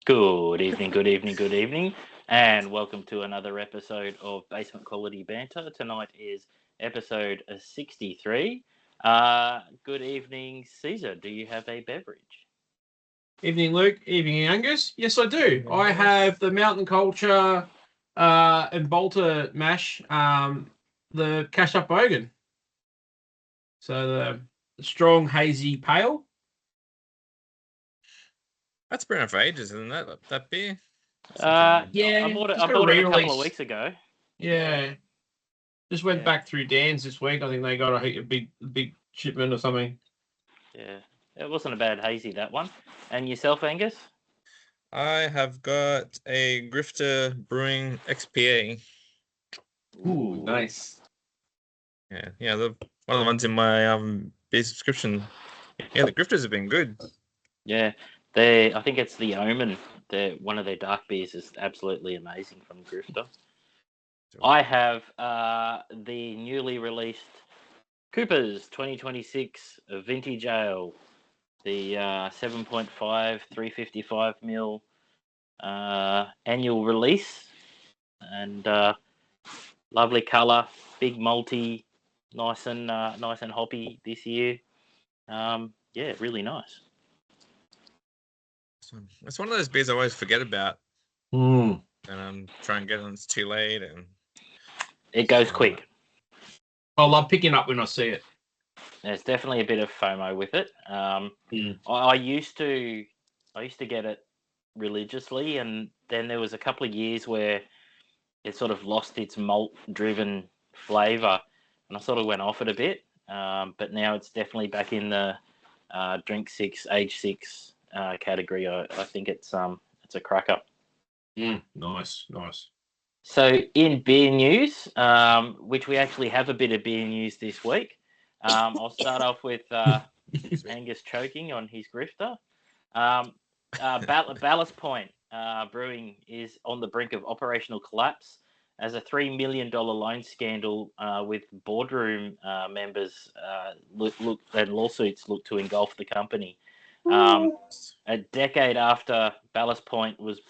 Good evening, good evening, good evening, and welcome to another episode of Basement Quality Banter. Tonight is episode 63. Good evening, Caesar. Do you have a beverage? Evening, Luke. Evening, Angus. Yes, I do. I Yes. have the Mountain Culture and Bolter mash, the cashed up bogan. So the strong hazy pale. That's been around for ages, isn't that beer? I Yeah, bought it. just I got a bought it a couple of re-release. weeks ago. Yeah, just went Yeah. back through Dan's this week. I think they got a big shipment or something. Yeah, it wasn't a bad hazy, that one. And yourself, Angus? I have got a Grifter Brewing XPA. Ooh, nice. Yeah, one of the ones in my beer subscription. Yeah, the Grifters have been good. Yeah, I think it's the Omen. One of their dark beers is absolutely amazing from Grifter. I have the newly released Cooper's 2026 Vintage Ale, the 7.5, 355 ml annual release, and lovely colour, big malty, nice and hoppy this year. Yeah, really nice. It's one of those beers I always forget about, Mm. and I'm trying to get it, and it's too late, and It goes quick. I love picking up when I see it. There's definitely a bit of FOMO with it. I used to get it religiously, and then there was a couple of years where it sort of lost its malt-driven flavour, and I sort of went off it a bit. But now it's definitely back in the drink six, age six category. I think it's a cracker. Nice. So in beer news, which we actually have a bit of beer news this week. I'll start off with Angus choking on his grifter. Ballast Point Brewing is on the brink of operational collapse as a $3 million loan scandal with boardroom members and lawsuits look to engulf the company. A decade after Ballast Point was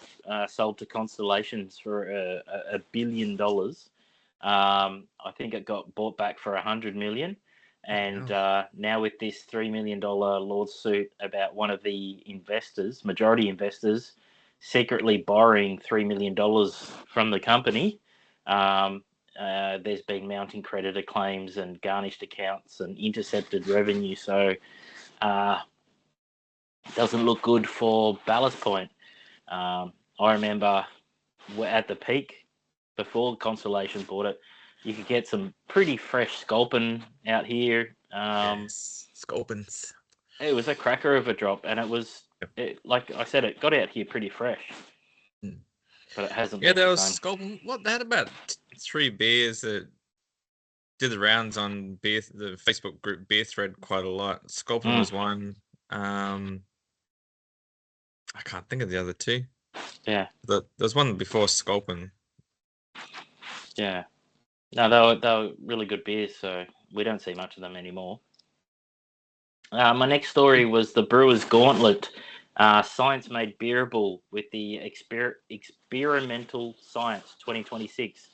sold to Constellations for $1 billion, I think it got bought back for $100 million. And now with this $3 million lawsuit about one of the majority investors, secretly borrowing $3 million from the company, there's been mounting creditor claims and garnished accounts and intercepted revenue. So it doesn't look good for Ballast Point. I remember at the peak, before Constellation bought it, you could get some pretty fresh Sculpin out here. yes, Sculpins. It was a cracker of a drop, and like I said, it got out here pretty fresh. But it hasn't. Yeah, been there the was same. Sculpin. What, they had about 3 beers that did the rounds on the Facebook group beer thread quite a lot. Sculpin was one. I can't think of the other two. Yeah. There's one before Sculpin. Yeah. No, they were really good beers, so we don't see much of them anymore. My next story was the Brewers Gauntlet. Science made bearable with the Experimental Science 2026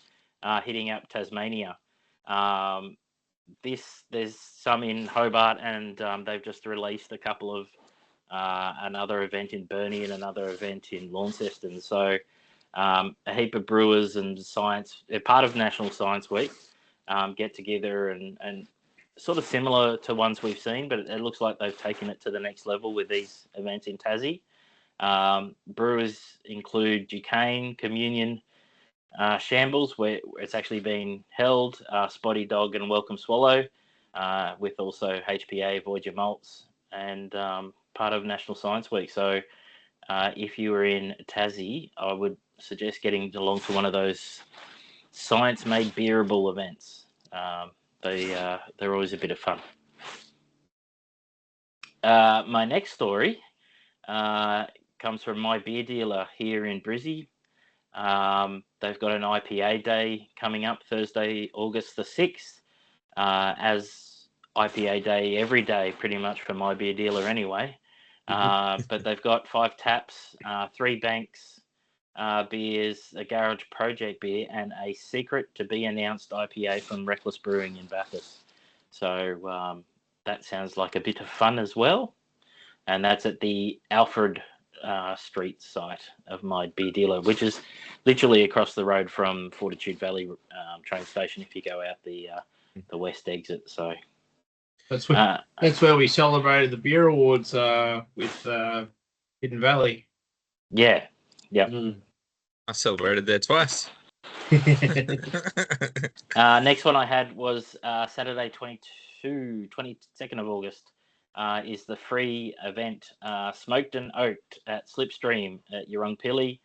hitting up Tasmania. There's some in Hobart, and they've just released a couple of another event in Burnie and another event in Launceston. So a heap of brewers and science, they're part of National Science Week, get together and sort of similar to ones we've seen, but it looks like they've taken it to the next level with these events in Tassie. Brewers include Duquesne, Communion, Shambles, where it's actually been held, Spotty Dog and Welcome Swallow, with also HPA, Voyager Malts, and part of National Science Week. So if you were in Tassie, I would suggest getting along to one of those science-made beerable events. They're always a bit of fun. My next story comes from my beer dealer here in Brizzy. They've got an IPA day coming up Thursday, August the 6th, as IPA day every day, pretty much for my beer dealer anyway. But they've got 5 taps, 3 banks beers, a Garage Project beer, and a secret to be announced IPA from Reckless Brewing in Bathurst. So that sounds like a bit of fun as well. And that's at the Alfred Street site of my beer dealer, which is literally across the road from Fortitude Valley train station if you go out the west exit. So that's where we celebrated the beer awards with Hidden Valley. Yeah. Yep. I celebrated there twice. Next one I had was Saturday 22nd of August. Is the free event Smoked and Oaked at Slipstream at Yurrungpilly.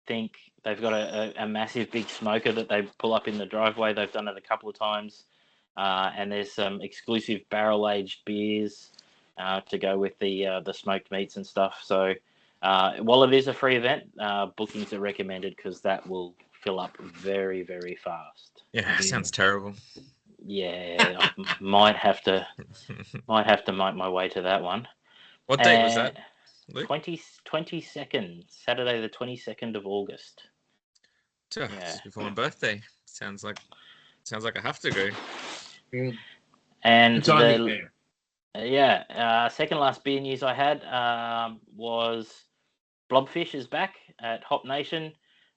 Think they've got a massive big smoker that they pull up in the driveway. They've done it a couple of times. And there's some exclusive barrel-aged beers to go with the smoked meats and stuff. So while it is a free event, bookings are recommended because that will fill up very, very fast. Yeah, sounds terrible. Yeah, I might have to make my way to that one. What date was that, Luke? 22nd, Saturday the 22nd of August. Just before my birthday. Sounds like I have to go. And second last beer news I had was Blobfish is back at Hop Nation.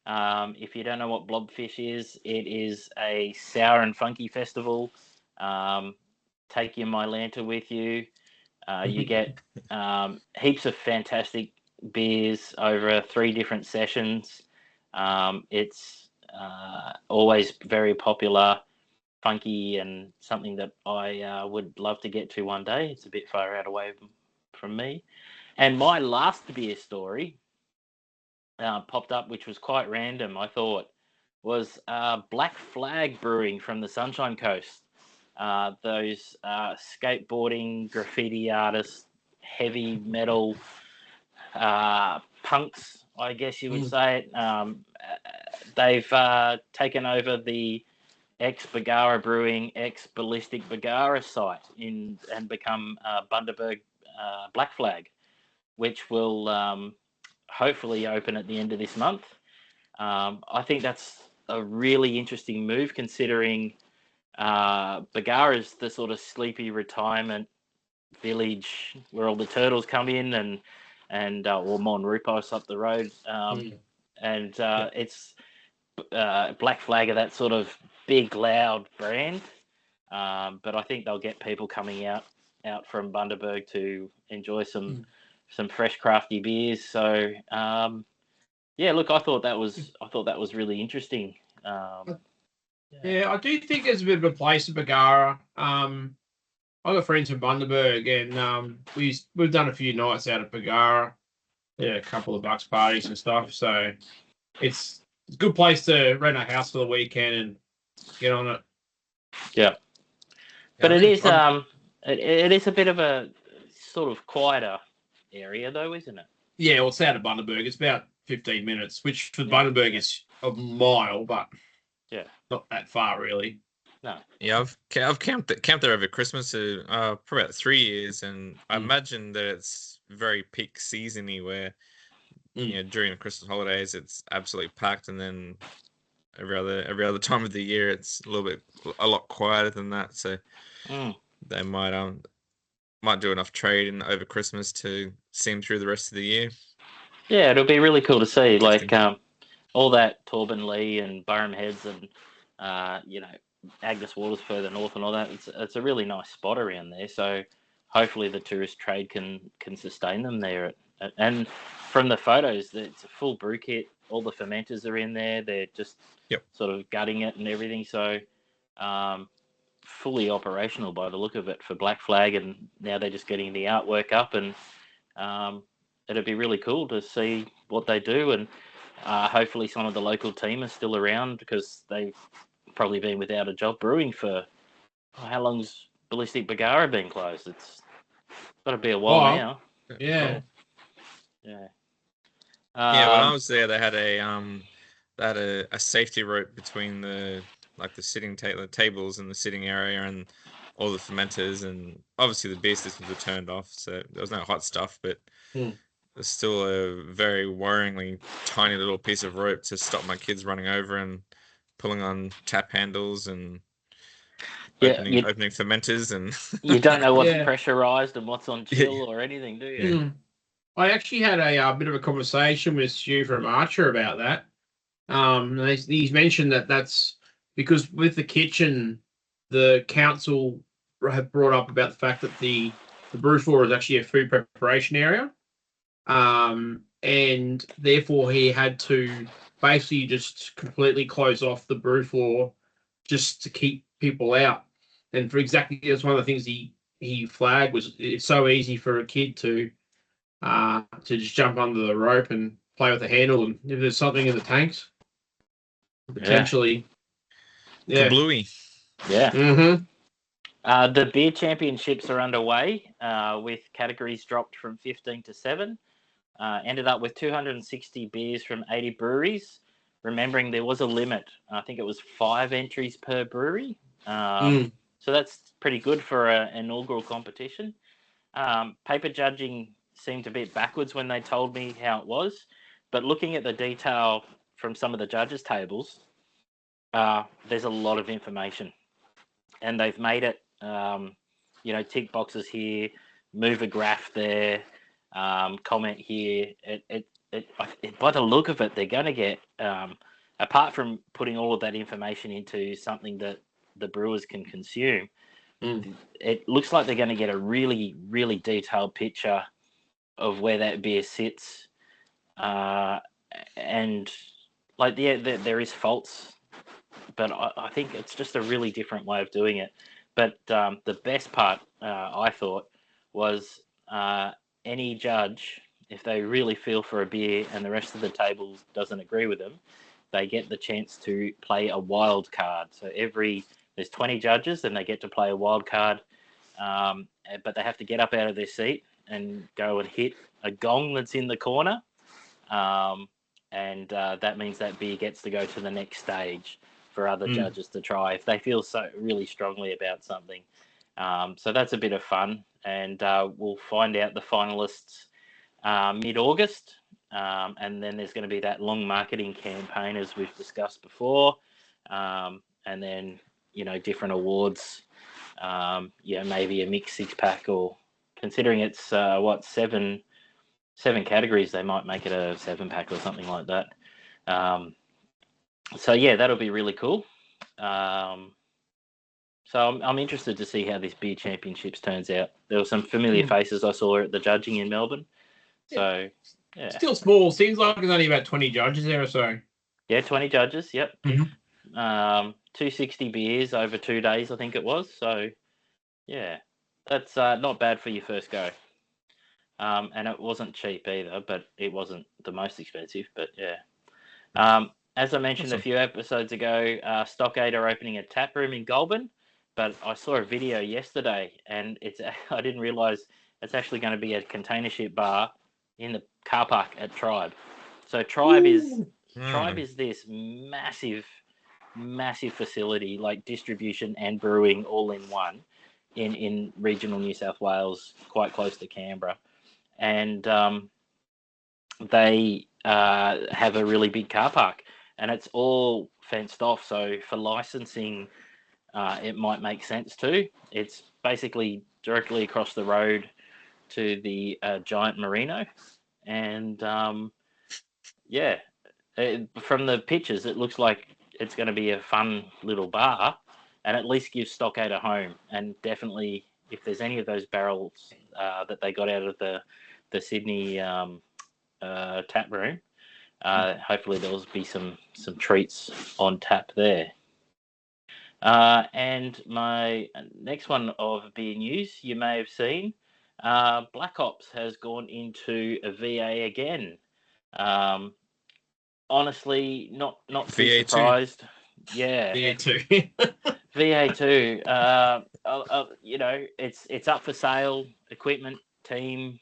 If you don't know what Blobfish is, it is a sour and funky festival. Take your Mylanta with you. You get heaps of fantastic beers over 3 different sessions. It's always very popular, funky, and something that I would love to get to one day. It's a bit far out away from me. And my last beer story popped up, which was quite random, I thought, was Black Flag Brewing from the Sunshine Coast. Those skateboarding, graffiti artists, heavy metal punks, I guess you would say it. They've taken over the ex-Bagara Brewing, ex-Ballistic Bagara site and become Bundaberg Black Flag, which will hopefully open at the end of this month. I think that's a really interesting move, considering Bagara is the sort of sleepy retirement village where all the turtles come in, and Monrupos up the road, and it's Black Flag are that sort of big, loud brand. But I think they'll get people coming out from Bundaberg to enjoy some fresh crafty beers. So look, I thought that was really interesting. Yeah, I do think there's a bit of a place in Bagara. I've got friends from Bundaberg, and we've done a few nights out at Bagara. Yeah, a couple of bucks parties and stuff. So it's a good place to rent a house for the weekend and get on it. Yeah, but it is it is a bit of a sort of quieter area, though, isn't it? Yeah, well, it's out of Bundaberg. It's about 15 minutes, which for Bundaberg is a mile, but not that far really. No. Yeah, I've camped there over Christmas for about 3 years, and I imagine that it's very peak seasony where during the Christmas holidays it's absolutely packed, and then every other time of the year it's a lot quieter than that. So they might do enough trading over Christmas to see them through the rest of the year. Yeah, it'll be really cool to see, like all that Torben Lee and Burham Heads and Agnes Waters further north and all that. It's a really nice spot around there. So hopefully the tourist trade can sustain them there. And from the photos, it's a full brew kit. All the fermenters are in there. They're just sort of gutting it and everything. So fully operational by the look of it for Black Flag. And now they're just getting the artwork up, and it'd be really cool to see what they do. And hopefully some of the local team are still around, because they've probably been without a job brewing for how long's Ballistic Bagara been closed? It's got to be a while now. Yeah. Yeah. When I was there, they had a safety rope between the sitting tables and the sitting area, and all the fermenters, and obviously the beer systems were turned off, so there was no hot stuff, but there's still a very worryingly tiny little piece of rope to stop my kids running over and pulling on tap handles and opening fermenters, and you don't know what's Yeah. pressurized and what's on chill or anything, do you? I actually had a bit of a conversation with Stu from Archer about that. He's mentioned that's because with the kitchen, the council have brought up about the fact that the brew floor is actually a food preparation area, and therefore he had to basically just completely close off the brew floor just to keep people out. And for exactly that's one of the things he flagged was it's so easy for a kid to just jump under the rope and play with the handle, and if there's something in the tanks, potentially, kablooey. Yeah. Mm-hmm. The beer championships are underway with categories dropped from 15 to 7. Ended up with 260 beers from 80 breweries. Remembering there was a limit. I think it was 5 entries per brewery. So that's pretty good for an inaugural competition. Paper judging seemed a bit backwards when they told me how it was. But looking at the detail from some of the judges' tables, there's a lot of information. And they've made it, tick boxes here, move a graph there, comment here. By the look of it, they're going to get, apart from putting all of that information into something that the brewers can consume, it looks like they're going to get a really, really detailed picture of where that beer sits. And there is faults, but I think it's just a really different way of doing it. But the best part, I thought, was any judge, if they really feel for a beer and the rest of the table doesn't agree with them, they get the chance to play a wild card. So there's 20 judges and they get to play a wild card, but they have to get up out of their seat and go and hit a gong that's in the corner. And that means that beer gets to go to the next stage for other judges to try if they feel so really strongly about something. So that's a bit of fun, and we'll find out the finalists mid-August, and then there's going to be that long marketing campaign as we've discussed before, and then different awards. Maybe a mixed 6-pack, or considering it's seven categories, they might make it a 7-pack or something like that. So that'll be really cool. So I'm interested to see how this beer championships turns out. There were some familiar faces I saw at the judging in Melbourne. So still small. Seems like there's only about 20 judges there or so. Yeah, 20 judges. Yep. Mm-hmm. 260 beers over 2 days, I think it was. So that's not bad for your first go. And it wasn't cheap either, but it wasn't the most expensive. But as I mentioned a few episodes ago, Stockade are opening a tap room in Goulburn, but I saw a video yesterday, and I didn't realise it's actually going to be a container ship bar in the car park at Tribe. So Tribe is this massive facility, like distribution and brewing all in one, in regional New South Wales, quite close to Canberra. And they have a really big car park, and it's all fenced off. So for licensing, it might make sense too. It's basically directly across the road to the giant merino, and from the pictures, it looks like it's going to be a fun little bar, and at least give Stockade a home. And definitely, if there's any of those barrels that they got out of the Sydney tap room, hopefully there'll be some treats on tap there. And my next one of beer news, you may have seen, Black Ops has gone into a VA again. Honestly, not too VA2. surprised. Yeah, VA2. VA2. It's up for sale. Equipment, team,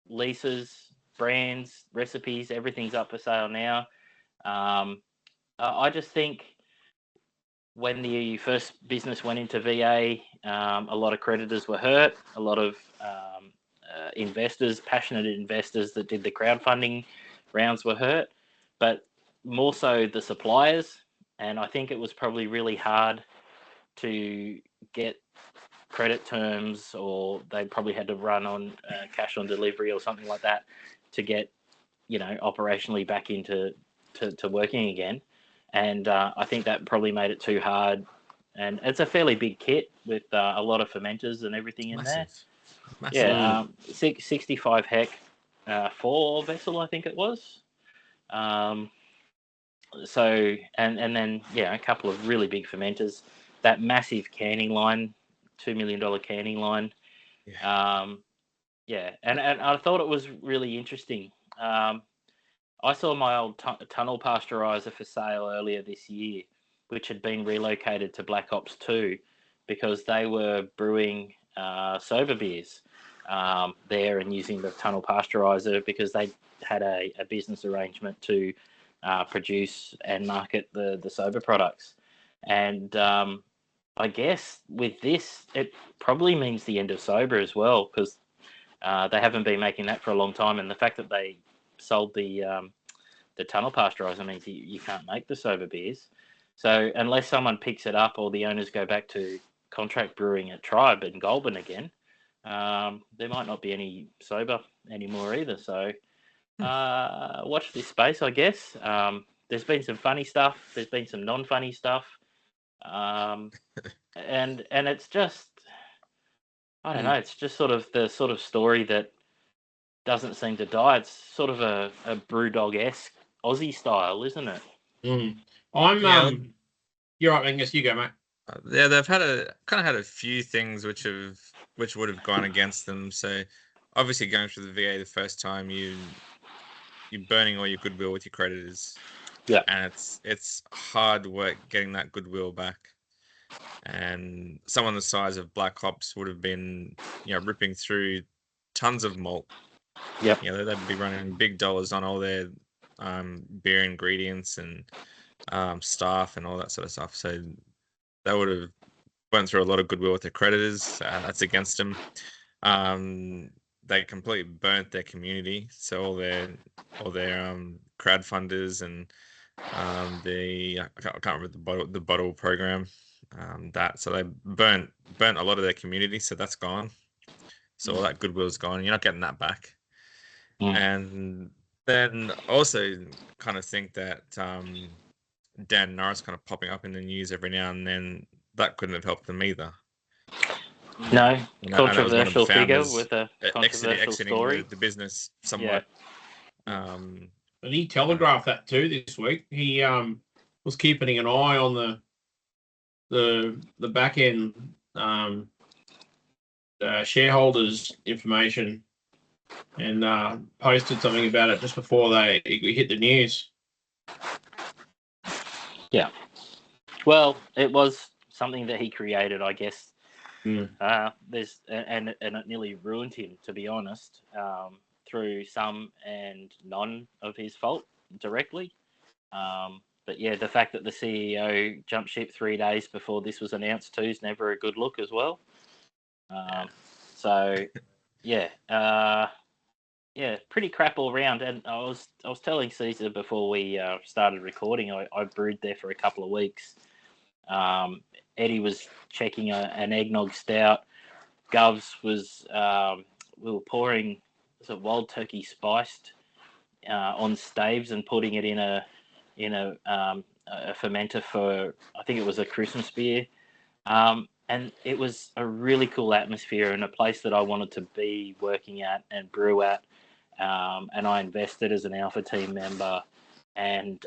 leases, brands, recipes, everything's up for sale now. I just think when the first business went into VA, a lot of creditors were hurt. A lot of investors, passionate investors that did the crowdfunding rounds were hurt, but more so the suppliers. And I think it was probably really hard to get credit terms, or they probably had to run on cash on delivery or something like that to get, operationally back into to working again. And I think that probably made it too hard. And it's a fairly big kit with a lot of fermenters and everything in there. Massive. Yeah, 65 hec, 4 vessel, I think it was. So and then a couple of really big fermenters. That massive canning line, $2 million canning line. Yeah. And I thought it was really interesting. I saw my old tunnel pasteurizer for sale earlier this year, which had been relocated to Black Ops 2 because they were brewing sober beers there and using the tunnel pasteurizer because they had a business arrangement to produce and market the sober products. And I guess with this, it probably means the end of sober as well, because they haven't been making that for a long time. And the fact that they sold the tunnel pasteurizer means you can't make the sober beers. So unless someone picks it up or the owners go back to contract brewing at Tribe in Goulburn again, there might not be any sober anymore either. So watch this space, I guess. There's been some funny stuff. There's been some non-funny stuff. And it's just, I don't know, it's just sort of the sort of story that doesn't seem to die. It's sort of a Brewdog-esque Aussie style, isn't it? You're right, Angus, you go, mate. They've had a few things which would have gone against them. So obviously going through the VA the first time, you're burning all your goodwill with your creditors. Yeah. And it's hard work getting that goodwill back. And someone the size of Black Hops would have been, ripping through tons of malt. Yep. They'd be running big dollars on all their beer ingredients and staff and all that sort of stuff. So they would have went through a lot of goodwill with their creditors. That's against them. They completely burnt their community. So all their crowdfunders and I can't remember the bottle program. So they burnt a lot of their community. So that's gone. So all that goodwill is gone. You're not getting that back. And then also kind of think that Dan Norris kind of popping up in the news every now and then, that couldn't have helped them either. No, controversial figure with a controversial story. The business somewhat. Yeah. And he telegraphed that too this week. He was keeping an eye on the back end shareholders' information and posted something about it just before they hit the news. Yeah. Well, it was something that he created, I guess. And it nearly ruined him, to be honest, through some and none of his fault directly. But yeah, the fact that the CEO jumped ship 3 days before this was announced too is never a good look as well. So yeah, pretty crap all round. And I was telling Caesar before we started recording, I brewed there for a couple of weeks. Eddie was checking an eggnog stout. Govs was we were pouring sort of wild turkey spiced on staves and putting it in a fermenter for, I think it was a Christmas beer. And it was a really cool atmosphere and a place that I wanted to be working at and brew at. And I invested as an Alpha team member. And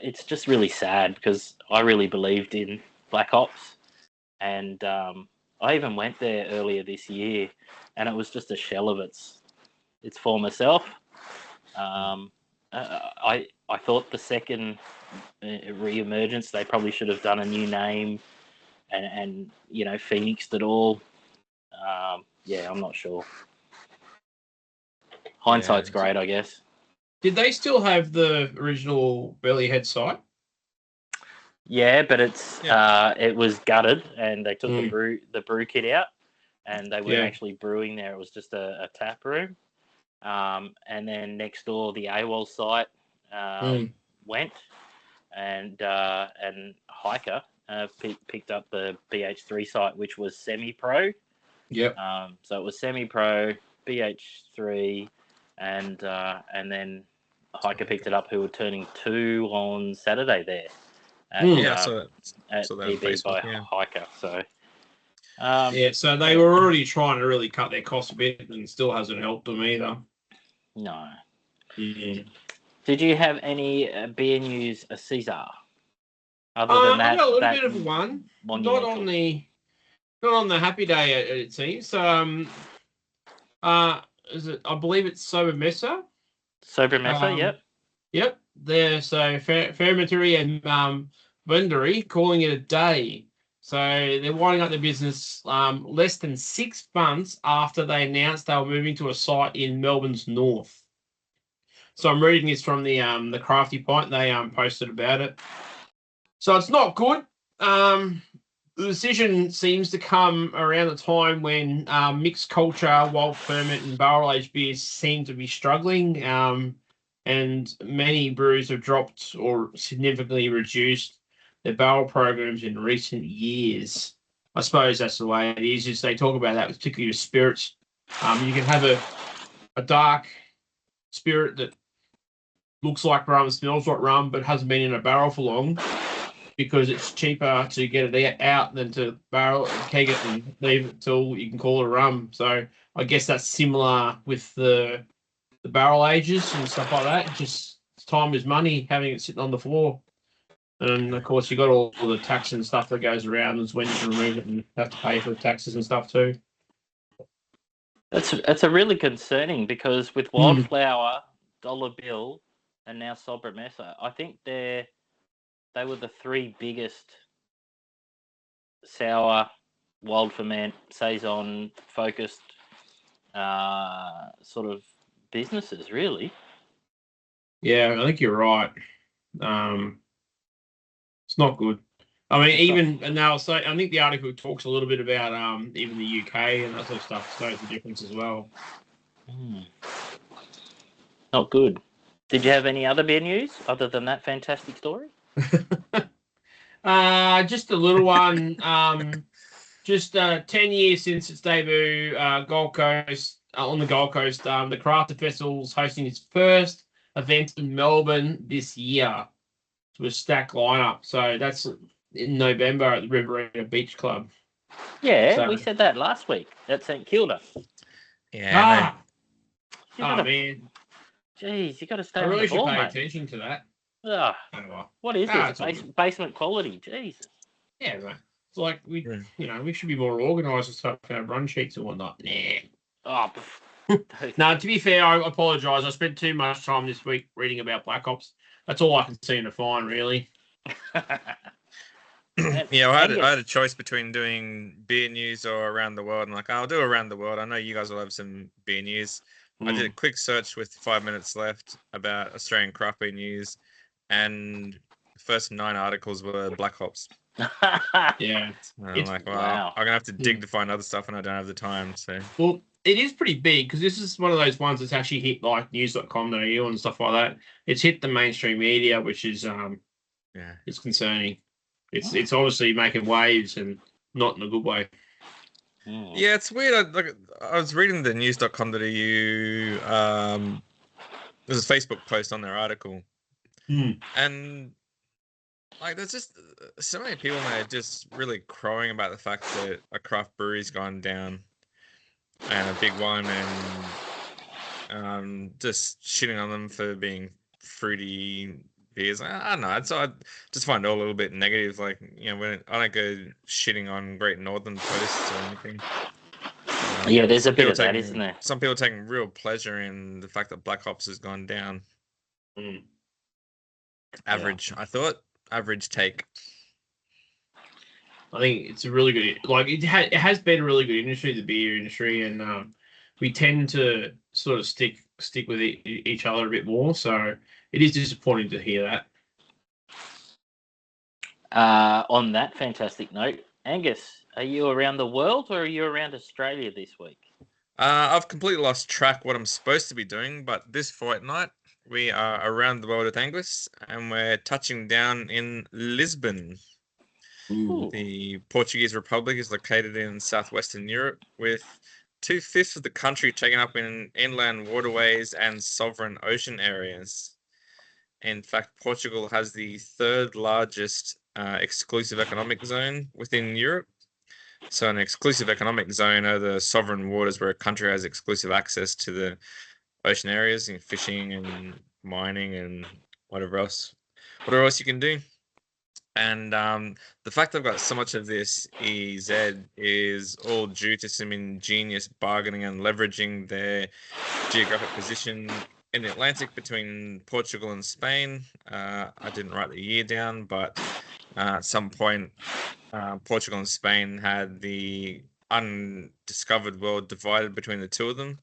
it's just really sad because I really believed in Black Ops. And I even went there earlier this year, and it was just a shell of its former self. I thought the second re-emergence, they probably should have done a new name and phoenixed it all. I'm not sure. Hindsight's great, I guess. Did they still have the original Burley Head site? Yeah, but it's it was gutted, and they took the brew kit out, and they weren't actually brewing there. It was just a tap room. And then next door, the AWOL site went, and Hiker picked up the BH3 site, which was semi-pro. Yep. So it was semi-pro, BH3, and then Hiker picked it up, who were turning 2 on Saturday there. At PB by Hiker. So so they were already trying to really cut their costs a bit, and still hasn't helped them either. No. Yeah. Did you have any beer news, Caesar? Other than that, I got a little bit of one. Not on the happy day, it seems. Is it? I believe it's Sober Mesa. Sober Mesa, yep. Yep. There, so Fermentary and Vendery calling it a day. So they're winding up their business less than 6 months after they announced they were moving to a site in Melbourne's north. So I'm reading this from the Crafty Pint. They posted about it. So it's not good. The decision seems to come around the time when mixed culture, wild ferment, and barrel aged beers seem to be struggling. And many breweries have dropped or significantly reduced their barrel programs in recent years. I suppose that's the way it is. Is they talk about that, particularly with spirits. You can have a dark spirit that looks like rum, smells like rum, but hasn't been in a barrel for long, because it's cheaper to get it out than to barrel keg it and leave it till you can call it a rum. So I guess that's similar with the barrel ages and stuff like that. Just time is money, having it sitting on the floor. And of course, you got all the tax and stuff that goes around as when you can remove it and have to pay for the taxes and stuff too. That's a really concerning, because with Wildflower, Dollar Bill, and now Sober Mesa, I think they were the 3 biggest sour, wild ferment, saison focused sort of businesses, really. Yeah, I think you're right. It's not good. I mean, and they'll say, I think the article talks a little bit about even the UK and that sort of stuff shows the difference as well. Not good. Did you have any other beer news other than that fantastic story? Just a little one. Just 10 years since its debut, Gold Coast on the Gold Coast, the Crafted Festival's hosting its first event in Melbourne this year to a stacked lineup. So that's in November at the Riverina Beach Club. Yeah, we said that last week at St Kilda. Yeah. Man. Jeez, you got to stay on the ball, I really should pay attention to that. What is this? Basement quality? Jesus. Yeah, mate. It's like we should be more organised and stuff, our run sheets and whatnot. Nah. No, to be fair, I apologise. I spent too much time this week reading about Black Ops. That's all I can see and define, really. Yeah, I had a choice between doing beer news or around the world. And I'll do around the world. I know you guys will have some beer news. I did a quick search with 5 minutes left about Australian craft beer news, and the first 9 articles were Black Hops. Yeah. I'm like, wow. I'm going to have to dig to find other stuff, and I don't have the time. So. Well, it is pretty big, because this is one of those ones that's actually hit like news.com.au and stuff like that. It's hit the mainstream media, which is it's concerning. It's obviously making waves, and not in a good way. Yeah, it's weird. I was reading the news.com.au. There's a Facebook post on their article, and there's just so many people there just really crowing about the fact that a craft brewery's gone down, and a big one, and just shitting on them for being fruity beers. I don't know. I just find it all a little bit negative. When I don't go shitting on Great Northern posts or anything. Yeah, there's a bit of that, isn't there? Some people taking real pleasure in the fact that Black Hops has gone down. Average, I thought. Average take. I think it's a really good. It has been a really good industry, the beer industry, and we tend to sort of stick with each other a bit more. So it is disappointing to hear that. On that fantastic note, Angus, are you around the world or are you around Australia this week? I've completely lost track what I'm supposed to be doing, but this fortnight we are around the world with Angus, and we're touching down in Lisbon. Ooh. The Portuguese Republic is located in southwestern Europe, with 2/5 of the country taken up in inland waterways and sovereign ocean areas. In fact, Portugal has the third largest exclusive economic zone within Europe. So an exclusive economic zone are the sovereign waters where a country has exclusive access to the ocean areas and fishing and mining and whatever else you can do. And the fact I've got so much of this EZ is all due to some ingenious bargaining and leveraging their geographic position in the Atlantic between Portugal and Spain. I didn't write the year down, but at some point, Portugal and Spain had the undiscovered world divided between the two of them.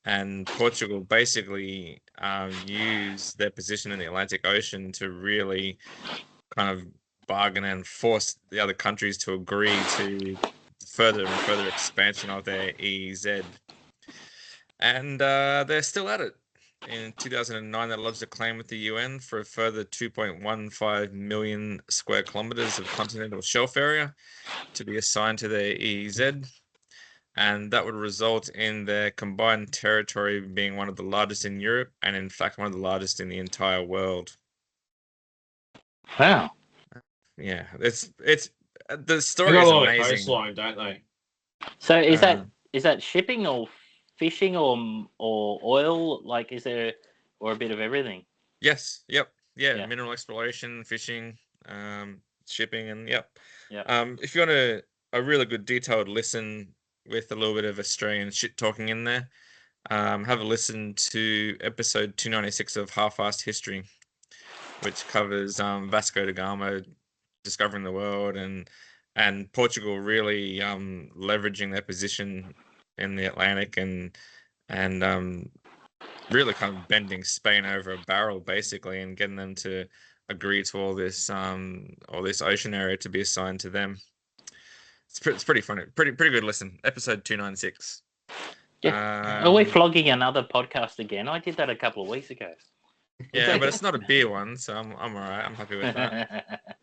And Portugal basically used their position in the Atlantic Ocean to really kind of bargain and force the other countries to agree to further and further expansion of their EEZ. And they're still at it. In 2009, they lodged a claim with the UN for a further 2.15 million square kilometers of continental shelf area to be assigned to their EEZ. And that would result in their combined territory being one of the largest in Europe, and in fact, one of the largest in the entire world. Wow. Yeah, it's the They story got a is lot of amazing. coastline, don't they? So is that shipping or fishing or oil? Like, is there or a bit of everything? Yes. Yep. Yeah. Mineral exploration, fishing, shipping, and yep. Yep. If you want a really good detailed listen with a little bit of Australian shit talking in there, have a listen to episode 296 of Half-Assed History, which covers Vasco da Gama discovering the world and Portugal really leveraging their position in the Atlantic and really kind of bending Spain over a barrel basically and getting them to agree to all this ocean area to be assigned to them. It's pretty funny, pretty good listen. Episode 296. Yeah. Are we flogging another podcast again? I did that a couple of weeks ago. Yeah, but it's not a beer one, so I'm all right. I'm happy with that.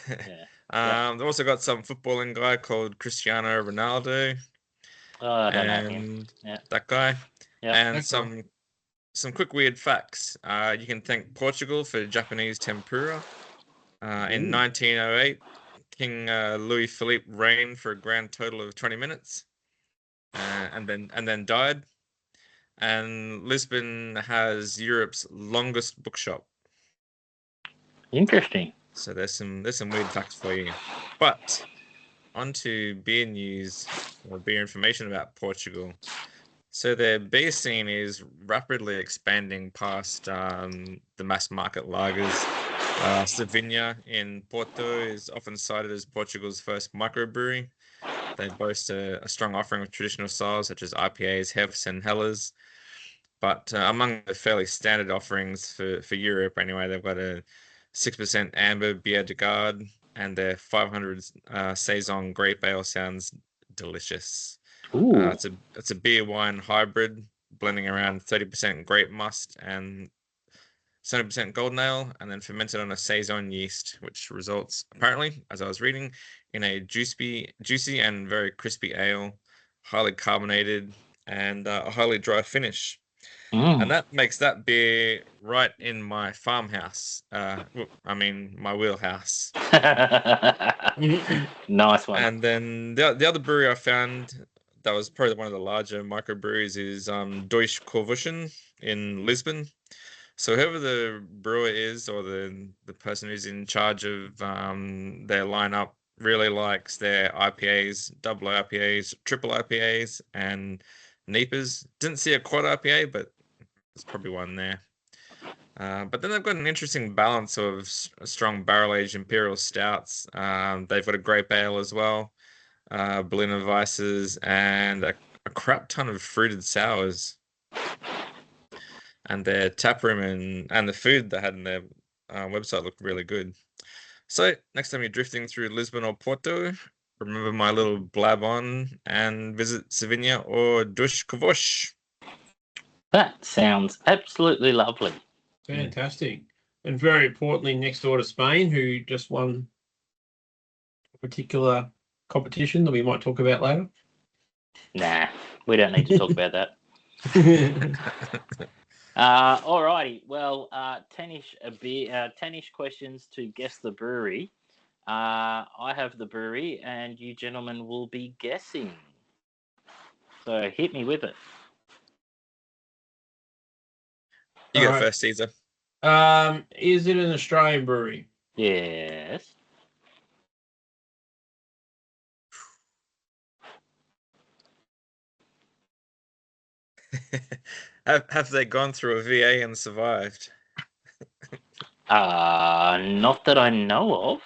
Yeah. They've also got some footballing guy called Cristiano Ronaldo. Oh, I don't know him. Yeah. That guy. Yeah. And some quick weird facts. You can thank Portugal for Japanese tempura. In 1908, King Louis Philippe reigned for a grand total of 20 minutes, and then died. And Lisbon has Europe's longest bookshop. Interesting. So there's some weird facts for you. But onto beer news or beer information about Portugal. So their beer scene is rapidly expanding past the mass market lagers. Savinha in Porto is often cited as Portugal's first microbrewery. They boast a strong offering of traditional styles such as IPAs, Hefs, and Helles. But among the fairly standard offerings for Europe, anyway, they've got a 6% amber Bière de Garde, and their 500 Saison grape ale sounds delicious. It's a beer wine hybrid, blending around 30% grape must and 70% golden ale, and then fermented on a Saison yeast, which results, apparently, as I was reading, in a juicy and very crispy ale, highly carbonated, and a highly dry finish. And that makes that beer right in my farmhouse. My wheelhouse. Nice one. And then the other brewery I found that was probably one of the larger microbreweries is Deutsche Korvuschen in Lisbon. So whoever the brewer is or the person who's in charge of their lineup really likes their IPAs, double IPAs, triple IPAs, and NEPAs. Didn't see a quad IPA, but there's probably one there. But then they've got an interesting balance of strong barrel-aged imperial stouts. They've got a grape ale as well, Berliner Weisses, and a crap ton of fruited sours. And their tap room and the food they had in their website looked really good. So next time you're drifting through Lisbon or Porto, remember my little blab on and visit Savinha or Dush Kavosh. That sounds absolutely lovely. Fantastic. And very importantly, next door to Spain, who just won a particular competition that we might talk about later. Nah, we don't need to talk about that. Alrighty. Well, 10-ish questions to guess the brewery. I have the brewery, and you gentlemen will be guessing. So hit me with it. You go Alright. first, Caesar. Is it an Australian brewery? Yes. Have they gone through a VA and survived? Not that I know of.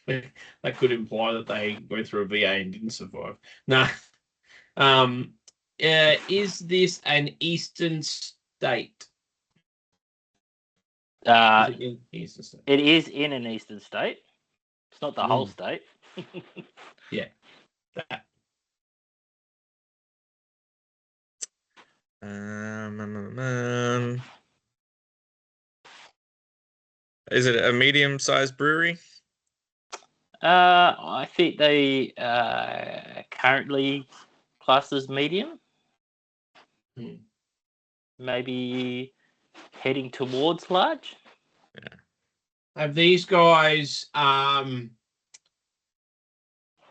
That could imply that they went through a VA and didn't survive. No. Is this an eastern state? Is it in eastern state? It is in an eastern state. It's not the whole state. Yeah. That. Is it a medium-sized brewery? I think they currently classed as medium. Maybe heading towards large. Yeah. Have these guys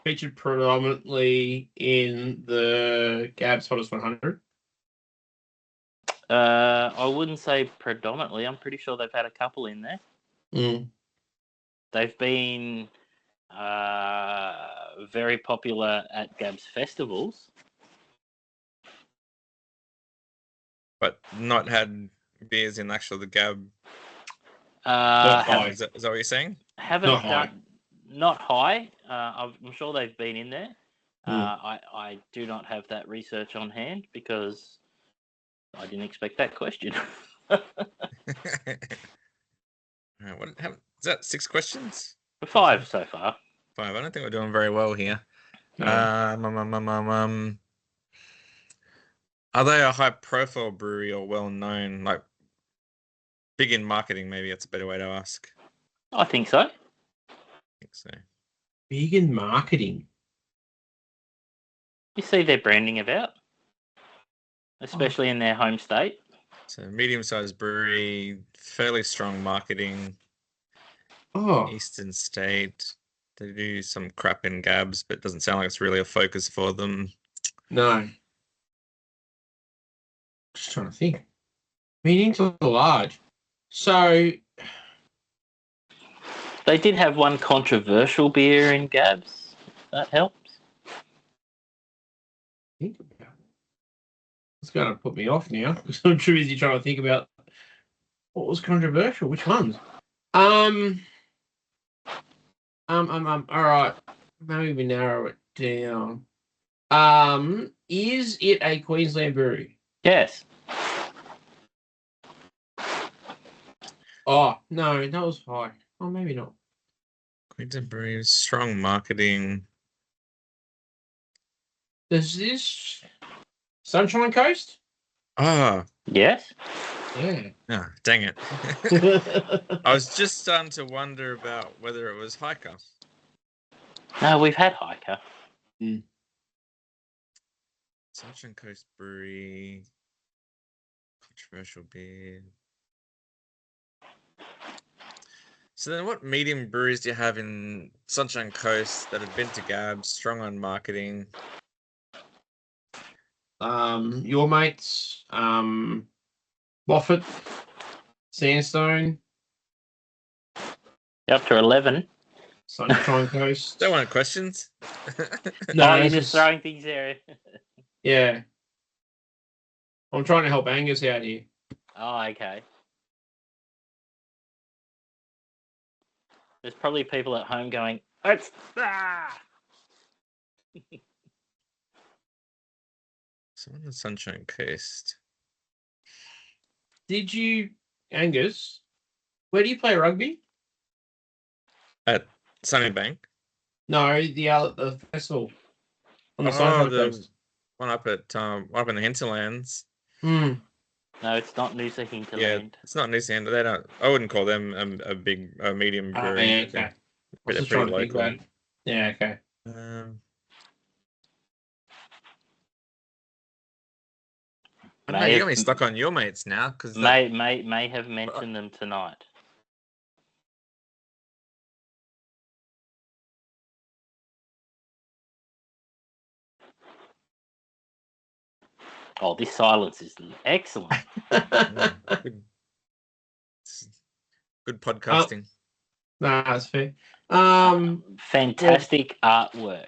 featured predominantly in the Gabs Hottest 100? I wouldn't say predominantly. I'm pretty sure they've had a couple in there. They've been very popular at Gabs festivals. But not had beers in actual the Gab. Not is that what you're saying? Haven't not high. Not high. I'm sure they've been in there. I do not have that research on hand because I didn't expect that question. Is that 6 questions? 5 so far. 5. I don't think we're doing very well here. No. Are they a high-profile brewery or well-known, like big in marketing? Maybe that's a better way to ask. I think so. So. Big in marketing. You see their branding about, especially in their home state. So medium-sized brewery, fairly strong marketing. Eastern state. They do some crap in Gabs, but it doesn't sound like it's really a focus for them. No. Just trying to think. Medium to large. So they did have one controversial beer in Gabs. That helps. Think about it. It's going to put me off now because I'm too busy trying to think about what was controversial. Which ones? All right. Maybe we narrow it down. Is it a Queensland brewery? Yes. Oh no, that was high. Oh, maybe not. Queensland brewery, strong marketing. Does this Sunshine Coast? Yes. Yeah. Oh, dang it. I was just starting to wonder about whether it was Hiker. No, we've had Hiker. Sunshine Coast Brewery. Controversial beer. So then what medium breweries do you have in Sunshine Coast that have been to Gabs, strong on marketing? Your mates, Moffat, Sandstone. Up to 11. Sunshine Coast. Don't want questions. No, you're just throwing things there. Yeah. I'm trying to help Angus out here. Oh, okay. There's probably people at home going, it's... So on the Sunshine Coast. Did you, Angus, Where do you play rugby? At Sunnybank. No, the festival on the Oh, Sunshine the Coast. one up in the hinterlands. Hmm. No, it's not Noosa Yeah, Hinterland. it's not New Zealand. They don't. I wouldn't call them a medium brewery. Yeah, okay. I was They're just pretty trying to think local. about it. Yeah, okay. I don't know, you got me stuck on your mates now because May have mentioned them tonight. Oh, this silence is excellent. Good podcasting. Nah, that's fair. Fantastic artwork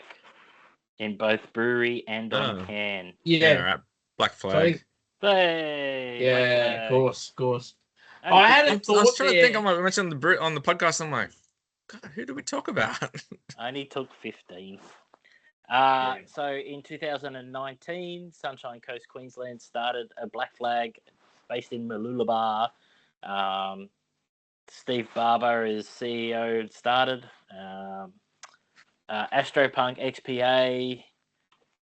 in both brewery and on can. Yeah. Right. Black Flag. Hey, Yeah, of course. I had I a was thought trying to there. think. I might mention on the podcast. I'm like, God, who do we talk about? I only took 15. So in 2019, Sunshine Coast, Queensland started a Black Flag based in Mooloolaba. Steve Barber is CEO and started. Astropunk XPA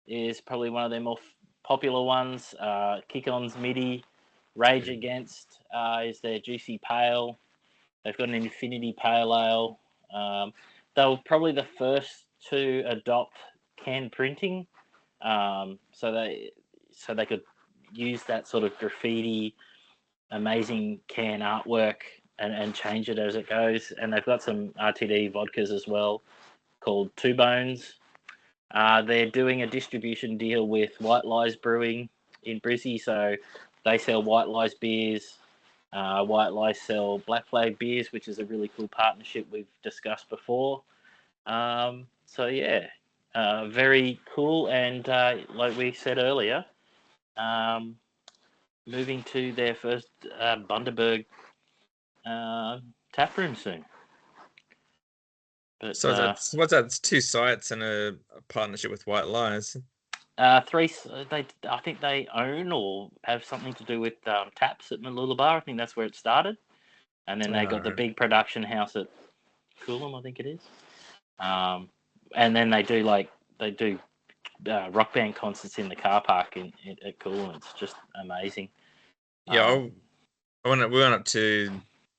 is probably one of their more popular ones. Kick-On's MIDI. Rage Against is their Juicy Pale. They've got an Infinity Pale Ale. They were probably the first to adopt can printing, so they could use that sort of graffiti, amazing can artwork and change it as it goes. And they've got some RTD vodkas as well called Two Bones. They're doing a distribution deal with White Lies Brewing in Brizzy, so they sell White Lies beers. White Lies sell Black Flag beers, which is a really cool partnership we've discussed before. So yeah, very cool. And like we said earlier, moving to their first Bundaberg tap room soon. But, so what's that? It's 2 sites and a partnership with White Lies. three. I think they own or have something to do with taps at Mooloolaba. I think that's where it started, and then they got the big production house at Coolum, I think it is. And then they do rock band concerts in the car park at Coolum. It's just amazing. Yeah, we went up to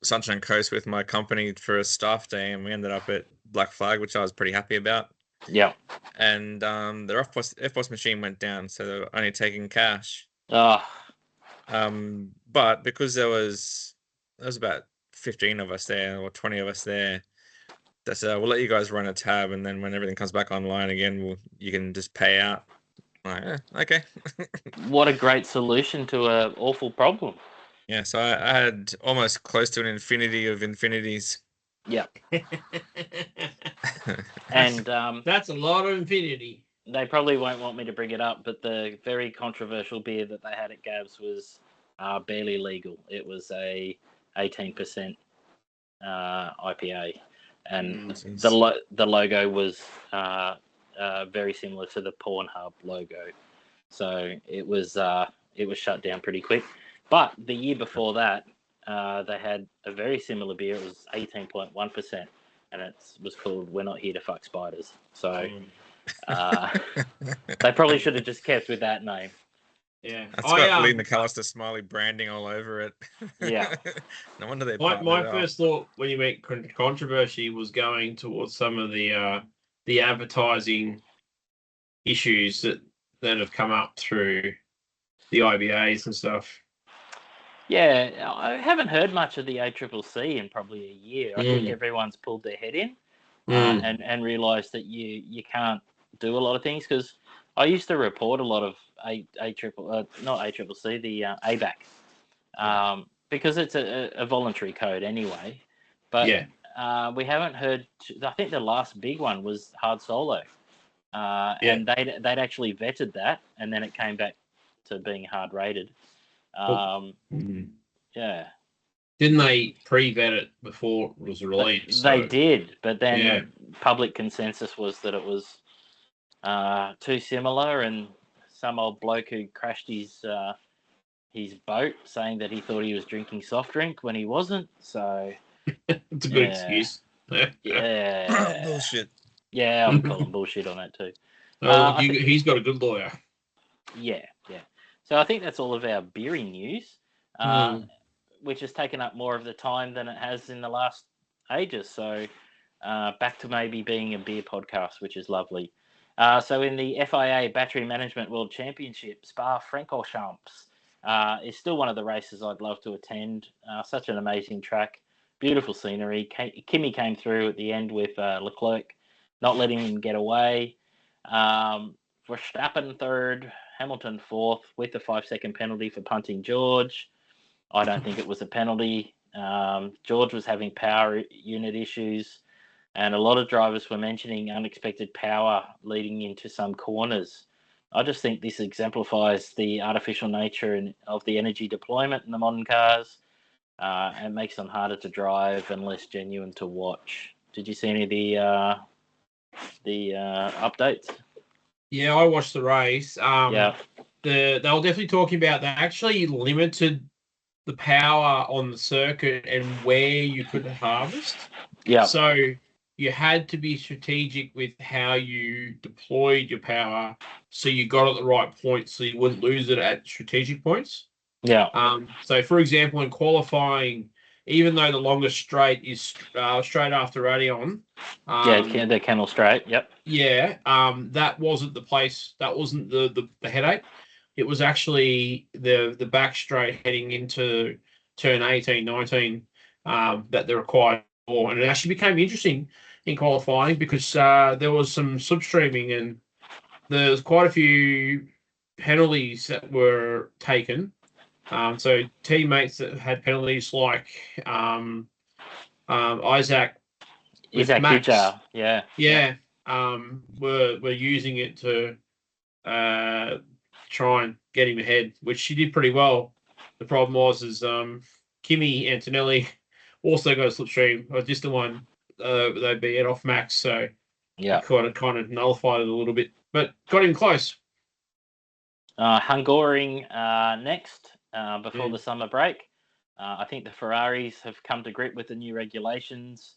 Sunshine Coast with my company for a staff day, and we ended up at Black Flag, which I was pretty happy about. Yeah. And their FPOS machine went down, so they were only taking cash. Oh. But because there was about 15 of us there or 20 of us there, they said, we'll let you guys run a tab, and then when everything comes back online again, you can just pay out. I'm like, okay. What a great solution to an awful problem. Yeah, so I had almost close to an infinity of infinities. Yeah. And that's a lot of infinity. They probably won't want me to bring it up, but the very controversial beer that they had at Gab's was barely legal. It was a 18% IPA, and the logo was very similar to the Pornhub logo. So it was shut down pretty quick. But the year before that, they had a very similar beer. It was 18.1%, and it was called "We're Not Here to Fuck Spiders." So they probably should have just kept with that name. Yeah, it's got Lee McAllister Smiley branding all over it. Yeah, no wonder they. My first thought when you meant controversy was going towards some of the advertising issues that have come up through the IBAs and stuff. Yeah, I haven't heard much of the ACCC in probably a year. I think everyone's pulled their head in and realised that you can't do a lot of things, because I used to report a lot of ACCC, the ABAC, because it's a voluntary code anyway. But we haven't heard. I think the last big one was Hard Solo, and they'd actually vetted that, and then it came back to being hard rated. Yeah. Didn't they pre-vet it before it was released? They did, but then public consensus was that it was too similar, and some old bloke who crashed his boat saying that he thought he was drinking soft drink when he wasn't. So It's a good Yeah. excuse. Yeah. Bullshit. Yeah, I'm calling bullshit on that too. Well, I think- he's got a good lawyer. Yeah. So I think that's all of our beery news, which has taken up more of the time than it has in the last ages. So back to maybe being a beer podcast, which is lovely. So in the FIA Battery Management World Championship, Spa-Francorchamps is still one of the races I'd love to attend. Such an amazing track, beautiful scenery. Kimi came through at the end with Leclerc, not letting him get away. Verstappen third, Hamilton fourth with a 5-second penalty for punting George. I don't think it was a penalty. George was having power unit issues, and a lot of drivers were mentioning unexpected power leading into some corners. I just think this exemplifies the artificial nature of the energy deployment in the modern cars, and makes them harder to drive and less genuine to watch. Did you see any of the updates? Yeah, I watched the race. Yeah. They were definitely talking about they actually limited the power on the circuit and where you could harvest. Yeah. So you had to be strategic with how you deployed your power, so you got it at the right point, so you wouldn't lose it at strategic points. Yeah. So, for example, in qualifying, even though the longest straight is straight after Radion, The Kennel Straight. Yep. yeah, that wasn't the place. That wasn't the headache. It was actually the back straight heading into turn 18, 19 that they're required for. And it actually became interesting in qualifying because there was some slipstreaming and there's quite a few penalties that were taken. So teammates that had penalties like Isaac with Max, Kujar. Yeah. were using it to try and get him ahead, which she did pretty well. The problem was Kimi Antonelli also got a slipstream, or just the one they'd be at off Max, so Yeah. kind of nullified it a little bit, but got him close. Hungaroring next before the summer break. I think the Ferraris have come to grip with the new regulations.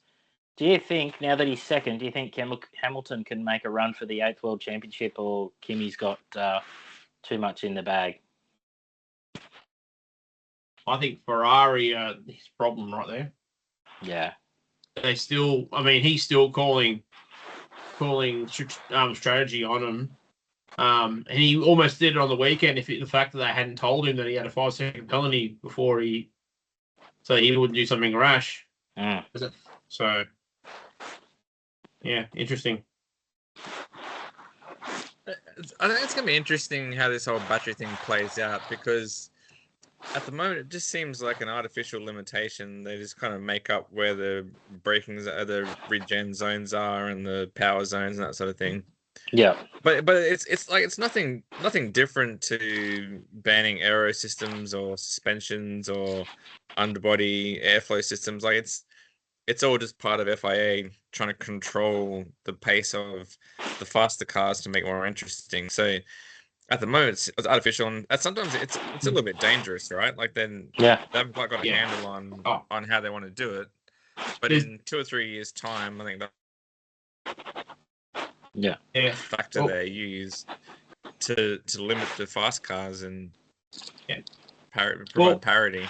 Do you think, now that he's second, do you think Hamilton can make a run for the 8th World Championship, or Kimi's got too much in the bag? I think Ferrari his problem right there. Yeah. He's still calling strategy on him. And he almost did it on the weekend if the fact that they hadn't told him that he had a 5-second penalty before so he wouldn't do something rash. So, yeah, interesting. I think it's going to be interesting how this whole battery thing plays out, because at the moment it just seems like an artificial limitation. They just kind of make up where the the regen zones are and the power zones and that sort of thing. Yeah. But it's nothing different to banning aero systems or suspensions or underbody airflow systems. Like it's all just part of FIA trying to control the pace of the faster cars to make it more interesting. So at the moment it's artificial, and sometimes it's a little bit dangerous, right? Like they haven't quite got a handle on how they want to do it. But in 2 or 3 years' time, I think that factor they use to limit the fast cars and provide parity.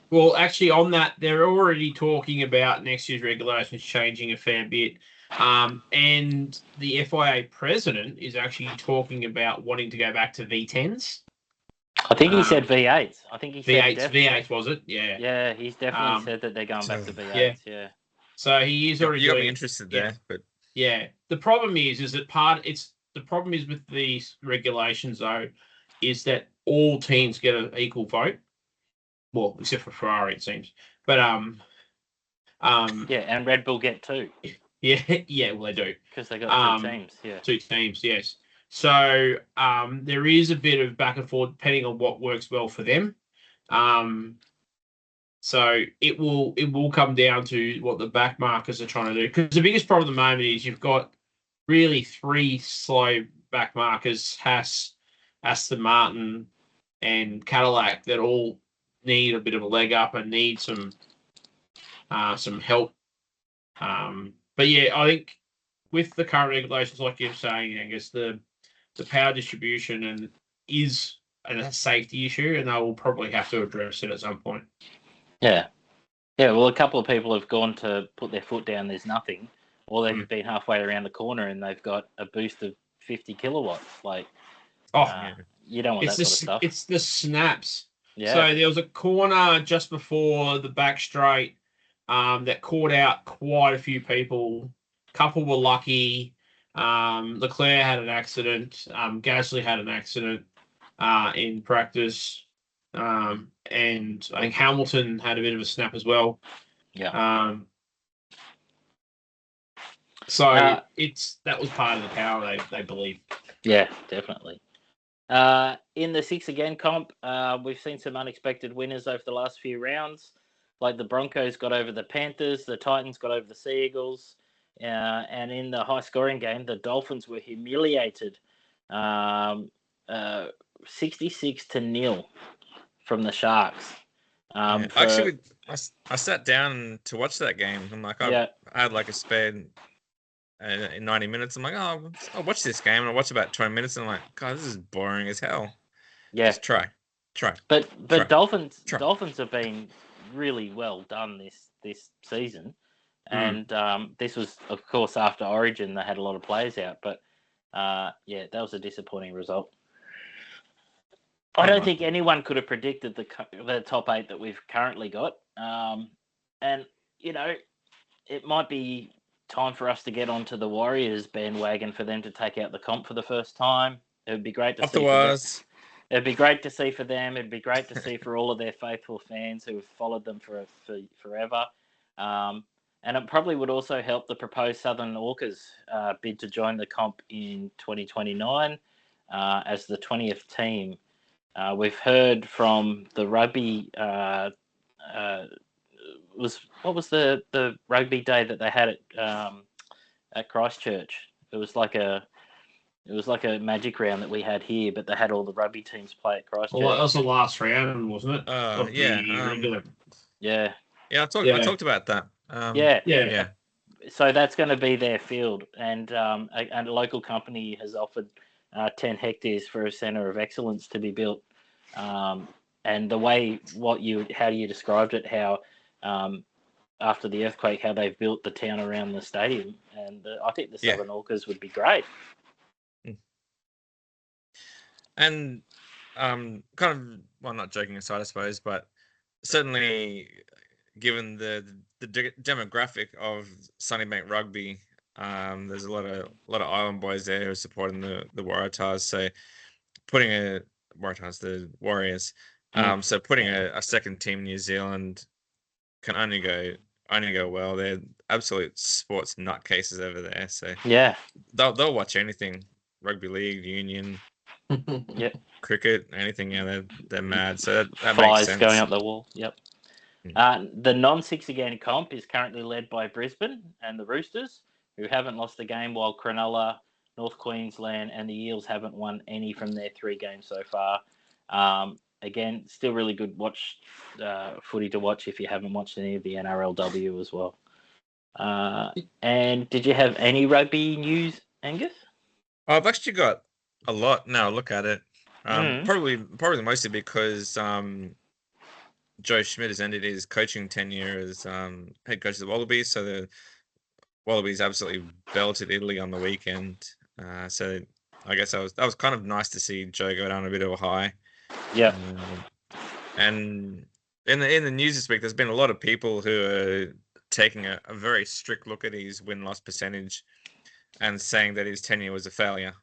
Well, actually, on that, they're already talking about next year's regulations changing a fair bit. And the FIA president is actually talking about wanting to go back to V10s. I think he said V8s. I think he said V8 was it? Yeah. Yeah, he's definitely said that they're going back to V8s. Yeah. So he is already. You got me interested there, but the problem is that the problem is with these regulations though, is that all teams get an equal vote. Well, except for Ferrari, it seems. But and Red Bull get 2. Yeah, well they do. Because they got 2 teams, yeah. 2 teams, yes. So there is a bit of back and forth depending on what works well for them. So it will come down to what the back markers are trying to do. Because the biggest problem at the moment is you've got really 3 slow back markers, Haas, Aston Martin, and Cadillac, that all need a bit of a leg up and need some some help. But yeah, I think with the current regulations, like you're saying, Angus, the power distribution is a safety issue, and they will probably have to address it at some point. Yeah. Yeah, well, a couple of people have gone to put their foot down, there's nothing, or they've been halfway around the corner and they've got a boost of 50 kilowatts. Like, you don't want that sort of stuff. It's the snaps. Yeah. So there was a corner just before the back straight that caught out quite a few people. A couple were lucky. Leclerc had an accident. Gasly had an accident in practice. And I think Hamilton had a bit of a snap as well. Yeah. So that was part of the power they believe. Yeah, definitely. In the 6 again comp, we've seen some unexpected winners over the last few rounds. Like the Broncos got over the Panthers, the Titans got over the Sea Eagles, and in the high scoring game, the Dolphins were humiliated, 66-0 from the Sharks. Actually, I sat down to watch that game. I'm like, I had like a spare in 90 minutes. I'm like, oh, I'll watch this game, and I watch about 20 minutes, and I'm like, God, this is boring as hell. Yeah, just try. But Dolphins have been really well done this season, and this was, of course, after Origin. They had a lot of players out, but that was a disappointing result. I don't think anyone could have predicted the top 8 that we've currently got. And, it might be time for us to get onto the Warriors bandwagon for them to take out the comp for the first time. It would be great to see. It'd be great to see for them. It'd be great to see for all of their faithful fans who have followed them for forever. And it probably would also help the proposed Southern Orcas bid to join the comp in 2029 as the 20th team. We've heard from the rugby. What was the rugby day that they had at Christchurch? It was like a magic round that we had here, but they had all the rugby teams play at Christchurch. Well, that was the last round, wasn't it? Yeah. I talked about that. Yeah. So that's going to be their field, and a local company has offered 10 hectares for a centre of excellence to be built. And the way how you described it, how after the earthquake, how they've built the town around the stadium, and I think the Southern Orcas would be great. And kind of, well, not joking aside, I suppose, but certainly given the demographic of Sunnybank Rugby, there's a lot of island boys there who are supporting the Waratahs. So putting the Warriors. So putting a second team in New Zealand can only go well. They're absolute sports nutcases over there. So they'll watch anything, rugby league, union. Yep. Cricket, anything, they're mad. So that flies makes sense. Going up the wall. Yep. The non-6 again comp is currently led by Brisbane and the Roosters, who haven't lost a game, while Cronulla, North Queensland, and the Eels haven't won any from their 3 games so far. Again, still really good footy to watch if you haven't watched any of the NRLW as well. And did you have any rugby news, Angus? I've actually got a lot now. Look at it. Probably mostly because Joe Schmidt has ended his coaching tenure as head coach of the Wallabies. So the Wallabies absolutely belted Italy on the weekend. So I guess that was kind of nice to see Joe go down a bit of a high. Yeah. And in the news this week, there's been a lot of people who are taking a very strict look at his win-loss percentage and saying that his tenure was a failure.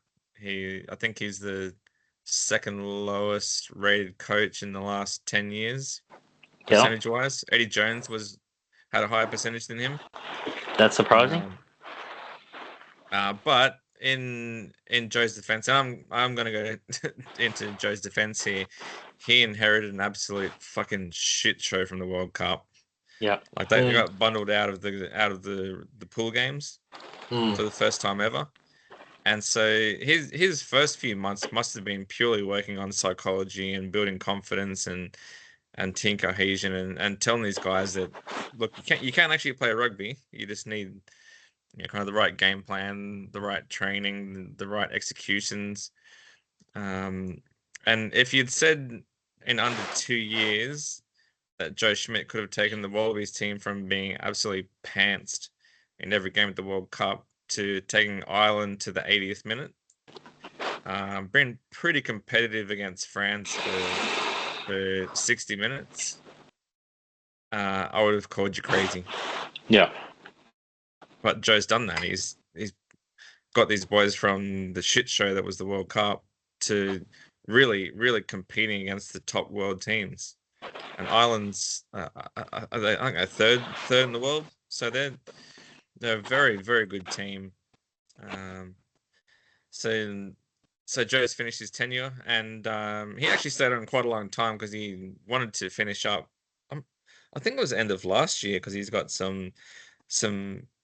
I think he's the second lowest rated coach in the last 10 years, percentage-wise. Eddie Jones had a higher percentage than him. That's surprising. But in Joe's defense, and I'm going to go into Joe's defense here. He inherited an absolute fucking shit show from the World Cup. Yeah, like they got bundled out of the pool games for the first time ever. And so his first few months must have been purely working on psychology and building confidence and and team cohesion, and telling these guys that, look, you can't actually play rugby. You just need kind of the right game plan, the right training, the right executions. And if you'd said in under 2 years that Joe Schmidt could have taken the Wallabies team from being absolutely pantsed in every game at the World Cup to taking Ireland to the 80th minute, been pretty competitive against France for 60 minutes, I would have called you crazy. Yeah. But Joe's done that. He's got these boys from the shit show that was the World Cup to really, really competing against the top world teams. And Ireland's, I think, a third in the world. So they're a very, very good team. So Joe's finished his tenure, and he actually stayed on quite a long time because he wanted to finish up. I think it was the end of last year because he's got some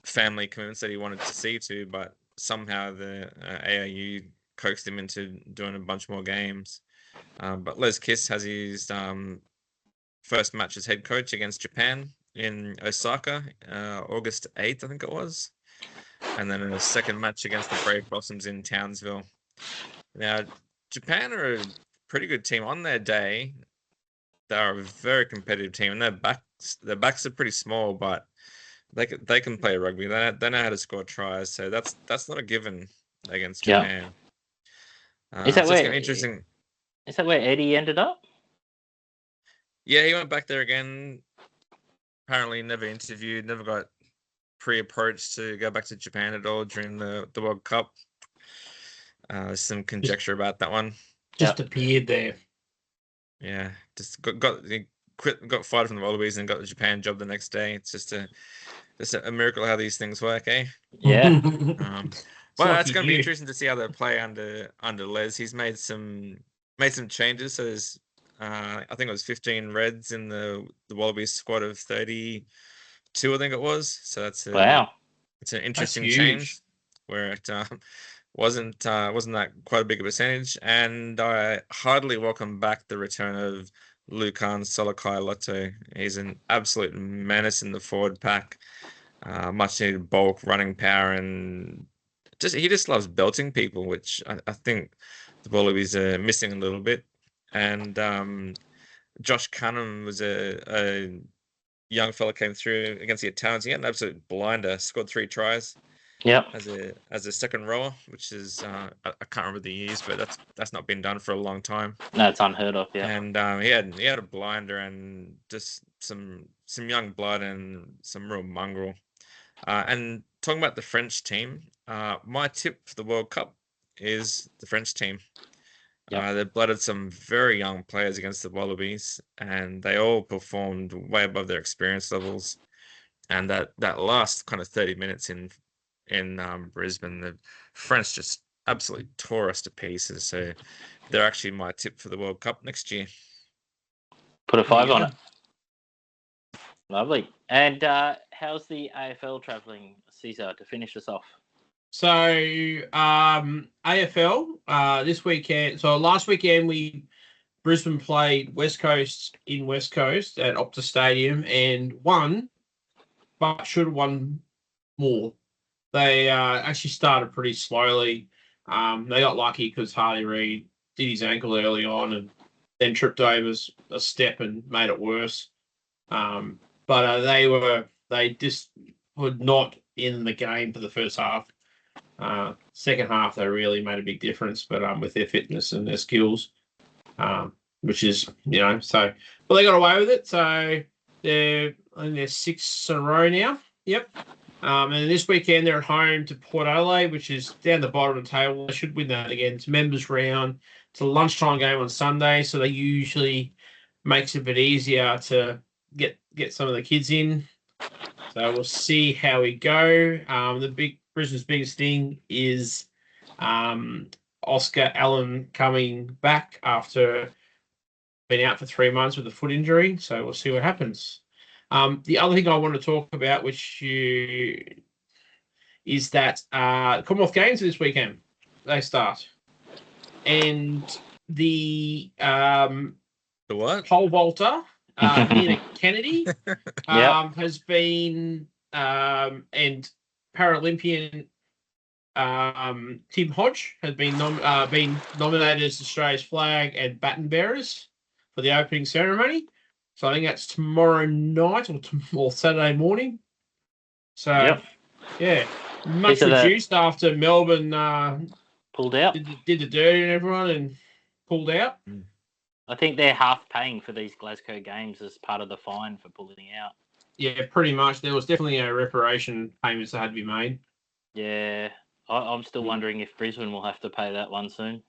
family commitments that he wanted to see to, but somehow the ARU coaxed him into doing a bunch more games. But Les Kiss has his first match as head coach against Japan in Osaka, August 8th, I think it was. And then a second match against the Brave Blossoms in Townsville. Now, Japan are a pretty good team. On their day, they're a very competitive team, and their backs are pretty small, but they can play rugby. They know how to score tries, so that's not a given against Japan. Is that so where it's gonna be interesting? Is that where Eddie ended up? Yeah, he went back there again. Apparently, never interviewed, never got pre-approached to go back to Japan at all during the World Cup. Some conjecture about that one. Just appeared there. Yeah, just got fired from the Wallabies and got the Japan job the next day. It's just a miracle how these things work, eh? Yeah. Well, it's going to be interesting to see how they play under Les. He's made some changes. So there's I think it was 15 Reds in the Wallabies squad of 32, I think it was. So that's Wow. It's an interesting change where it wasn't that quite a big a percentage. And I heartily welcome back the return of Lukan Solokai-Lotto. He's an absolute menace in the forward pack. Much needed bulk, running power, and he just loves belting people, which I think the Wallabies are missing a little bit. And Josh Cunham was a young fella, came through against the Italians. He had an absolute blinder, scored 3 tries. Yeah. As a second rower, which is I can't remember the years, but that's not been done for a long time. No, it's unheard of. Yeah. And he had a blinder and just some young blood and some real mongrel. And talking about the French team, my tip for the World Cup is the French team. Yep. They blooded some very young players against the Wallabies, and they all performed way above their experience levels. And that last kind of 30 minutes in Brisbane, the French just absolutely tore us to pieces. So they're actually my tip for the World Cup next year. Put a 5 on it. Lovely. And how's the AFL travelling, Caesar, to finish us off? So AFL this weekend. So last weekend Brisbane played West Coast in West Coast at Optus Stadium and won, but should have won more. They actually started pretty slowly. They got lucky because Harley Reid did his ankle early on and then tripped over a step and made it worse. But they just were not in the game for the first half. Second half, they really made a big difference, but with their fitness and their skills, which is, so, well, they got away with it. So they're 6 in a row now. Yep. And this weekend they're at home to Port Adelaide, which is down the bottom of the table. They should win that again. It's members round. It's a lunchtime game on Sunday, so they usually makes it a bit easier to get some of the kids in. So we'll see how we go. Brisbane's biggest thing is Oscar Allen coming back after being out for 3 months with a foot injury. So we'll see what happens. The other thing I want to talk about, is that Commonwealth Games this weekend. They start. And the what? pole vaulter Nina Kennedy Yep. has been, and Paralympian Tim Hodge has been nominated as Australia's flag and baton bearers for the opening ceremony. So I think that's tomorrow night or Saturday morning. So Yep. yeah, much These are the- reduced after Melbourne Pulled out. did the dirty and everyone and pulled out. I think they're half paying for these Glasgow games as part of the fine for pulling out. Yeah, pretty much. There was definitely a reparation payments that had to be made. Yeah. I'm still wondering if Brisbane will have to pay that one soon.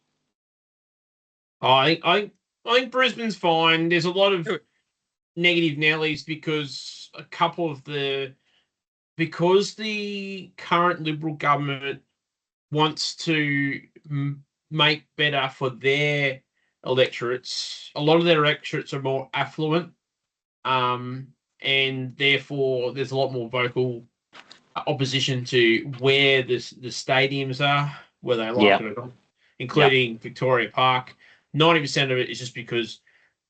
I think Brisbane's fine. There's a lot of negative Nellies because because the current Liberal government wants to make better for their electorates. A lot of their electorates are more affluent, and therefore there's a lot more vocal opposition to where the stadiums are, where they like it, including Victoria Park. 90% of it is just because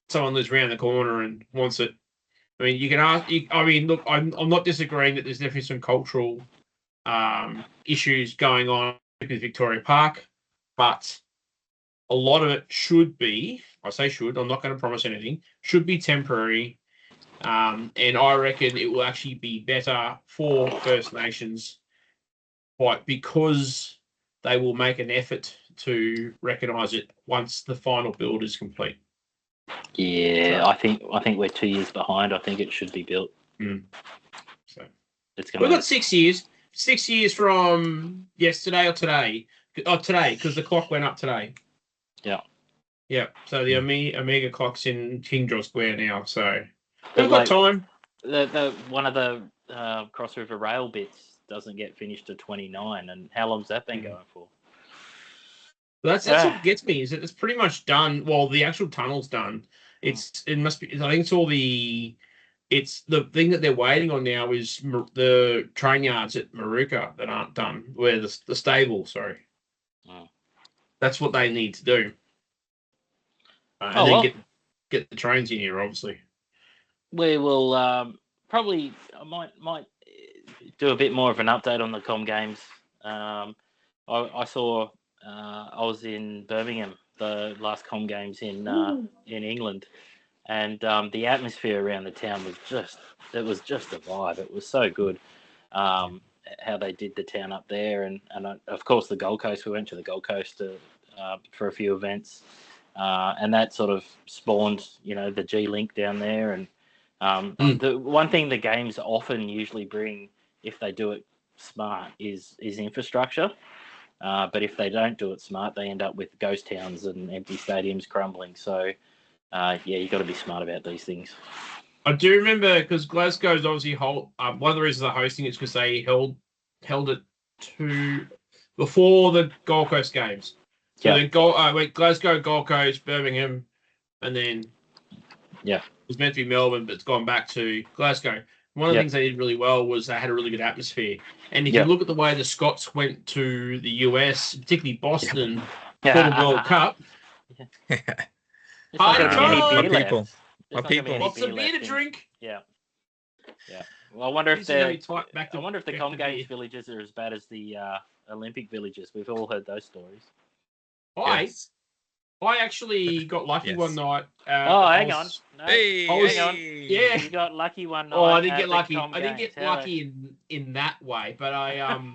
someone lives around the corner and wants it. I mean, you can ask. Look, I'm not disagreeing that there's definitely some cultural issues going on with Victoria Park, but a lot of it should be. I say should. I'm not going to promise anything. Should be temporary, and I reckon it will actually be better for First Nations, because they will make an effort to recognise it once the final build is complete. Yeah, I think we're 2 years behind. I think it should be built. So it's we've got 6 years. 6 years from yesterday or today. Oh, today, because the clock went up today. Yeah. Yeah. So the Omega clock's in King George Square now. So we've got time. The one of the Cross River Rail bits doesn't get finished to 29, and how long's that been going for? That's what gets me, is that it's pretty much done. Well, the actual tunnel's done. It must be. I think it's all the. It's the thing that they're waiting on now is the train yards at Maruka that aren't done. Where the stable, sorry. That's what they need to do. And then get the trains in here, obviously. We will probably. I might do a bit more of an update on the Com Games. I saw. I was in Birmingham, the last Com Games in England, and the atmosphere around the town was just a vibe. It was so good how they did the town up there, and of course the Gold Coast. We went to the Gold Coast for a few events, and that sort of spawned the G-Link down there. And the one thing the games often usually bring, if they do it smart, is infrastructure. But if they don't do it smart, they end up with ghost towns and empty stadiums crumbling. So, you got to be smart about these things. I do remember, because Glasgow's obviously one of the reasons they're hosting it is because they held it before the Gold Coast games. So went Glasgow, Gold Coast, Birmingham, and then it was meant to be Melbourne, but it's gone back to Glasgow. One of the things they did really well was they had a really good atmosphere. And if you look at the way the Scots went to the US, particularly Boston, for the World Cup, My people. Lots of beer to drink. Yeah. Well, I wonder if the Com Games villages are as bad as the Olympic villages. We've all heard those stories. I actually got lucky one night. Hang on. No, hang on. Yeah. You got lucky one night. Oh, I didn't get lucky. I didn't get lucky in that way, but I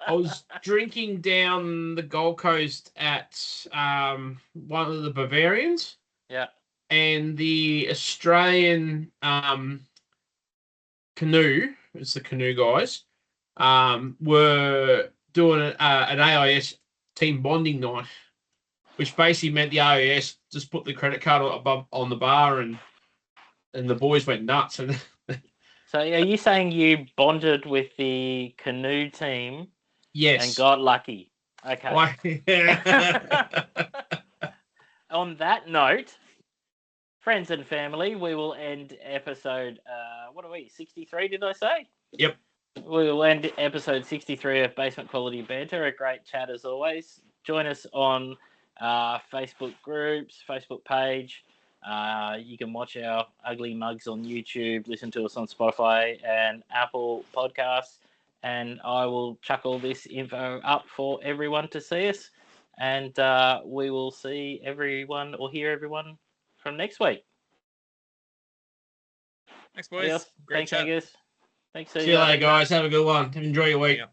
was drinking down the Gold Coast at one of the Bavarians. Yeah. And the Australian canoe, it's the canoe guys, were doing an AIS team bonding night, which basically meant the AIS just put the credit card above on the bar, and the boys went nuts. And so, are you saying you bonded with the canoe team? Yes. And got lucky. Okay. On that note, friends and family, we will end episode. What are we? 63? Did I say? Yep. We will end episode 63 of Basement Quality Banter. A great chat as always. Join us on Facebook groups, Facebook page. You can watch our ugly mugs on YouTube, listen to us on Spotify and Apple Podcasts, and I will chuck all this info up for everyone to see us. And we will see everyone or hear everyone from next week. Thanks, boys. Adios. Great Thanks, chat. Angus. Thanks, See you later, guys. Have a good one. Enjoy your week. Yeah.